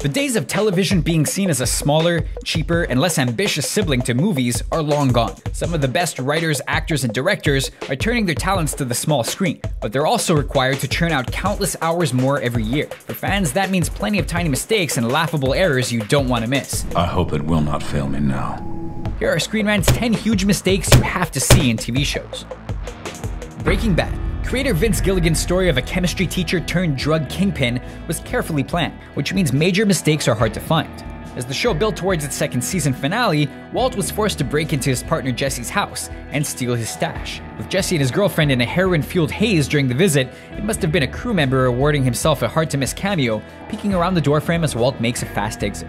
The days of television being seen as a smaller, cheaper, and less ambitious sibling to movies are long gone. Some of the best writers, actors, and directors are turning their talents to the small screen, but they're also required to churn out countless hours more every year. For fans, that means plenty of tiny mistakes and laughable errors you don't want to miss. I hope it will not fail me now. Here are ScreenRant's 10 huge mistakes you have to see in TV shows. Breaking Bad. Creator Vince Gilligan's story of a chemistry teacher turned drug kingpin was carefully planned, which means major mistakes are hard to find. As the show built towards its second season finale, Walt was forced to break into his partner Jesse's house and steal his stash. With Jesse and his girlfriend in a heroin-fueled haze during the visit, it must have been a crew member awarding himself a hard-to-miss cameo, peeking around the doorframe as Walt makes a fast exit.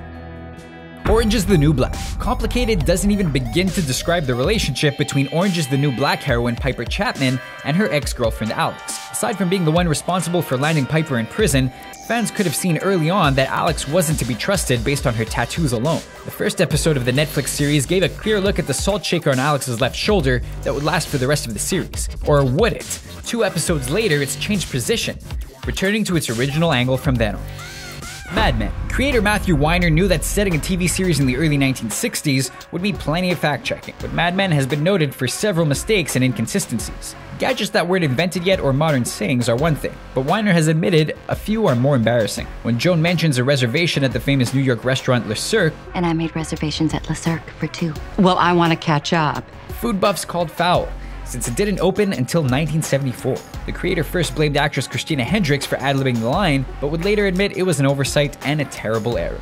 Orange is the New Black. Complicated doesn't even begin to describe the relationship between Orange is the New Black heroine Piper Chapman and her ex-girlfriend Alex. Aside from being the one responsible for landing Piper in prison, fans could have seen early on that Alex wasn't to be trusted based on her tattoos alone. The first episode of the Netflix series gave a clear look at the salt shaker on Alex's left shoulder that would last for the rest of the series. Or would it? 2 episodes later, it's changed position, returning to its original angle from then on. Mad Men. Creator Matthew Weiner knew that setting a TV series in the early 1960s would need plenty of fact-checking, but Mad Men has been noted for several mistakes and inconsistencies. Gadgets that weren't invented yet or modern sayings are one thing, but Weiner has admitted a few are more embarrassing. When Joan mentions a reservation at the famous New York restaurant Le Cirque, and I made reservations at Le Cirque for 2. Well, I want to catch up. food buffs called foul, since it didn't open until 1974. The creator first blamed actress Christina Hendricks for ad-libbing the line, but would later admit it was an oversight and a terrible error.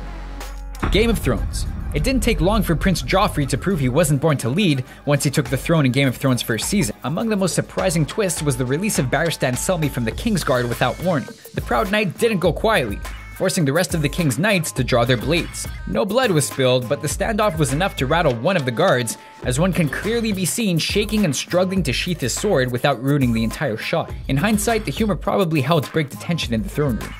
Game of Thrones. It didn't take long for Prince Joffrey to prove he wasn't born to lead once he took the throne in Game of Thrones' first season. Among the most surprising twists was the release of Barristan Selmy from the Kingsguard without warning. The proud knight didn't go quietly, forcing the rest of the king's knights to draw their blades. No blood was spilled, but the standoff was enough to rattle one of the guards, as one can clearly be seen shaking and struggling to sheath his sword without ruining the entire shot. In hindsight, the humor probably helped break the tension in the throne room.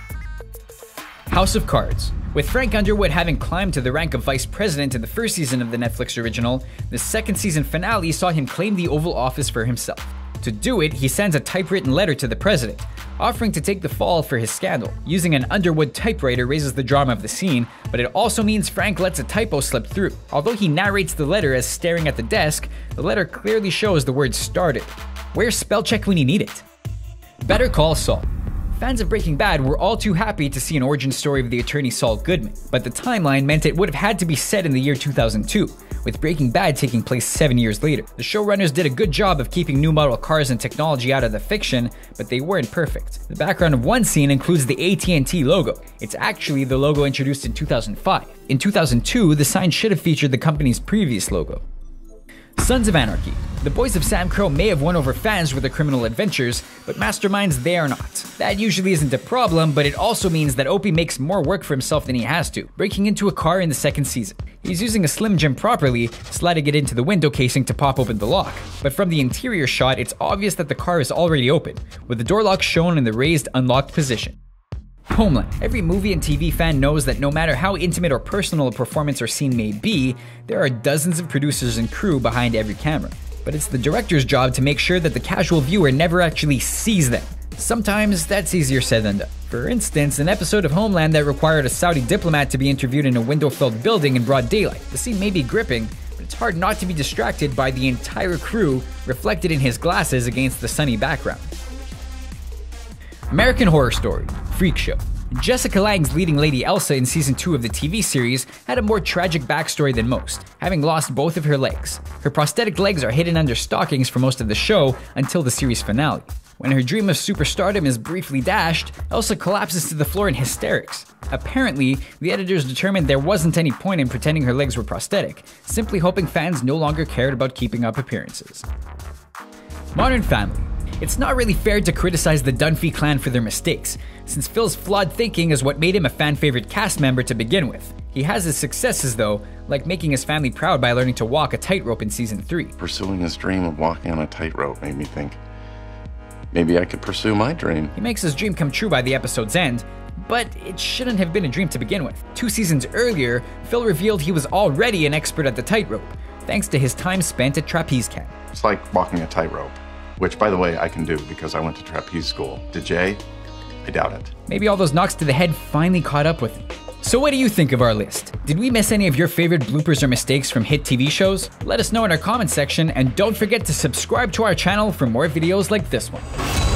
House of Cards. With Frank Underwood having climbed to the rank of vice president in the first season of the Netflix original, the second season finale saw him claim the Oval Office for himself. To do it, he sends a typewritten letter to the president, offering to take the fall for his scandal. Using an Underwood typewriter raises the drama of the scene, but it also means Frank lets a typo slip through. Although he narrates the letter as staring at the desk, the letter clearly shows the word started. Where's spell check when you need it? Better Call Saul. Fans of Breaking Bad were all too happy to see an origin story of the attorney Saul Goodman, but the timeline meant it would have had to be set in the year 2002, with Breaking Bad taking place 7 years later. The showrunners did a good job of keeping new model cars and technology out of the fiction, but they weren't perfect. The background of one scene includes the AT&T logo. It's actually the logo introduced in 2005. In 2002, the sign should have featured the company's previous logo. Sons of Anarchy. The boys of Sam Crow may have won over fans with their criminal adventures, but masterminds they are not. That usually isn't a problem, but it also means that Opie makes more work for himself than he has to, breaking into a car in the second season. He's using a Slim Jim properly, sliding it into the window casing to pop open the lock. But from the interior shot, it's obvious that the car is already open, with the door lock shown in the raised, unlocked position. Homeland. Every movie and TV fan knows that no matter how intimate or personal a performance or scene may be, there are dozens of producers and crew behind every camera. But it's the director's job to make sure that the casual viewer never actually sees them. Sometimes that's easier said than done. For instance, an episode of Homeland that required a Saudi diplomat to be interviewed in a window-filled building in broad daylight. The scene may be gripping, but it's hard not to be distracted by the entire crew reflected in his glasses against the sunny background. American Horror Story. Freak Show. Jessica Lange's leading Lady Elsa in season 2 of the TV series had a more tragic backstory than most, having lost both of her legs. Her prosthetic legs are hidden under stockings for most of the show until the series finale. When her dream of superstardom is briefly dashed, Elsa collapses to the floor in hysterics. Apparently, the editors determined there wasn't any point in pretending her legs were prosthetic, simply hoping fans no longer cared about keeping up appearances. Modern Family. It's not really fair to criticize the Dunphy clan for their mistakes, since Phil's flawed thinking is what made him a fan-favorite cast member to begin with. He has his successes though, like making his family proud by learning to walk a tightrope in season 3. Pursuing his dream of walking on a tightrope made me think, maybe I could pursue my dream. He makes his dream come true by the episode's end, but it shouldn't have been a dream to begin with. 2 seasons earlier, Phil revealed he was already an expert at the tightrope, thanks to his time spent at trapeze camp. It's like walking a tightrope. Which, by the way, I can do because I went to trapeze school. Did Jay? I doubt it. Maybe all those knocks to the head finally caught up with him. So what do you think of our list? Did we miss any of your favorite bloopers or mistakes from hit TV shows? Let us know in our comment section, and don't forget to subscribe to our channel for more videos like this one.